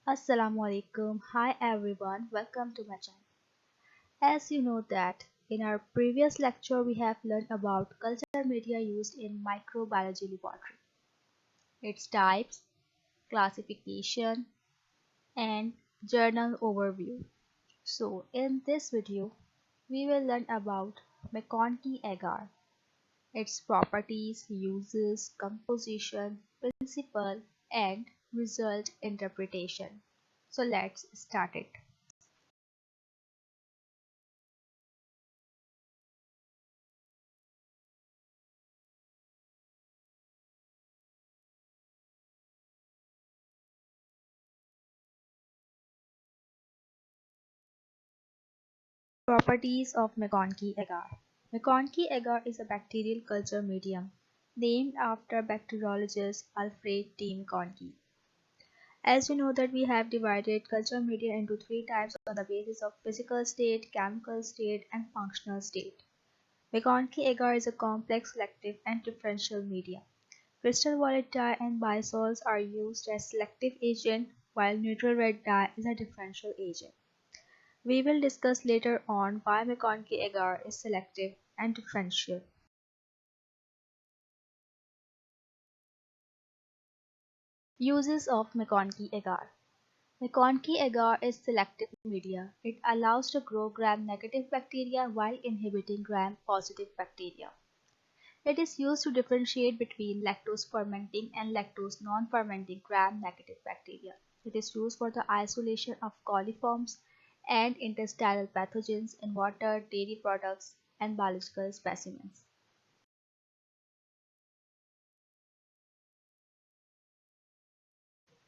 Assalamu alaikum. Hi everyone. Welcome to my channel. As you know that in our previous lecture we have learned about culture media used in microbiology laboratory, its types, classification and journal overview. So in this video we will learn about MacConkey Agar, its properties, uses, composition, principle and result interpretation. So let's start it. Properties of MacConkey Agar. MacConkey Agar is a bacterial culture medium named after bacteriologist Alfred T. MacConkey. As you know that we have divided culture media into three types on the basis of physical state, chemical state, and functional state. MacConkey Agar is a complex, selective, and differential media. Crystal violet dye and biosols are used as selective agent, while neutral red dye is a differential agent. We will discuss later on why MacConkey Agar is selective and differential. Uses of MacConkey Agar. MacConkey Agar is selective media. It allows to grow gram-negative bacteria while inhibiting gram-positive bacteria. It is used to differentiate between lactose fermenting and lactose non-fermenting gram-negative bacteria. It is used for the isolation of coliforms and intestinal pathogens in water, dairy products, and biological specimens.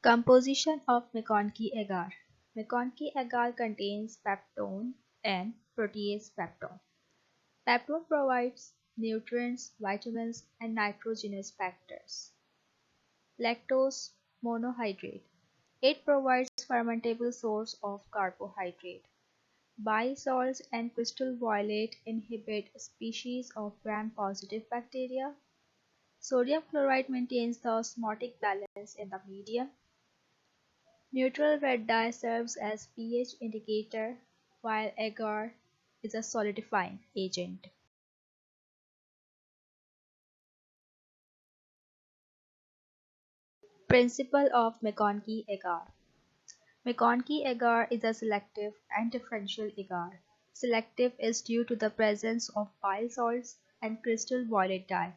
Composition of MacConkey Agar. MacConkey Agar contains peptone and protease peptone. Peptone provides nutrients, vitamins, and nitrogenous factors. Lactose monohydrate. It provides fermentable source of carbohydrate. Biosalts and crystal violet inhibit species of gram-positive bacteria. Sodium chloride maintains the osmotic balance in the medium. Neutral red dye serves as pH indicator, while agar is a solidifying agent. Principle of MacConkey Agar. MacConkey Agar is a selective and differential agar. Selective is due to the presence of bile salts and crystal violet dye,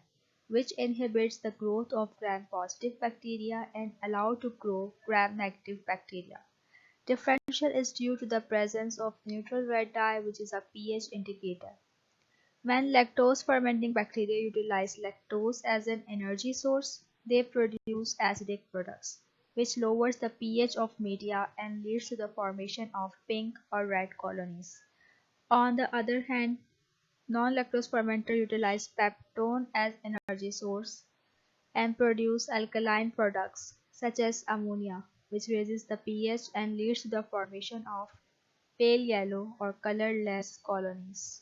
which inhibits the growth of gram-positive bacteria and allow to grow gram-negative bacteria. Differential is due to the presence of neutral red dye, which is a pH indicator. When lactose fermenting bacteria utilize lactose as an energy source, they produce acidic products, which lowers the pH of media and leads to the formation of pink or red colonies. On the other hand, non-lactose fermenter utilize peptone as energy source and produce alkaline products such as ammonia, which raises the pH and leads to the formation of pale yellow or colorless colonies.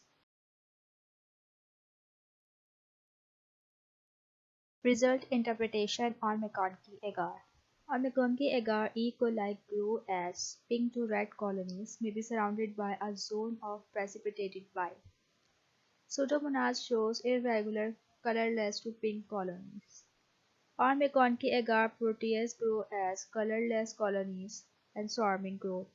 Result interpretation on MacConkey Agar. On MacConkey Agar, E. coli grow as pink to red colonies may be surrounded by a zone of precipitated bile. Pseudomonas shows irregular colorless to pink colonies. On MacConkey Agar, protease grow as colorless colonies and swarming growth.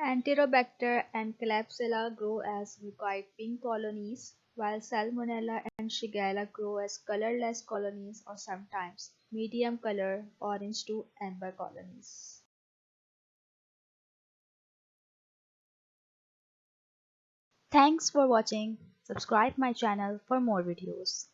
Enterobacter and Klebsiella grow as mucoid pink colonies, while Salmonella and Shigella grow as colorless colonies or sometimes medium color orange to amber colonies. Thanks for watching. Subscribe my channel for more videos.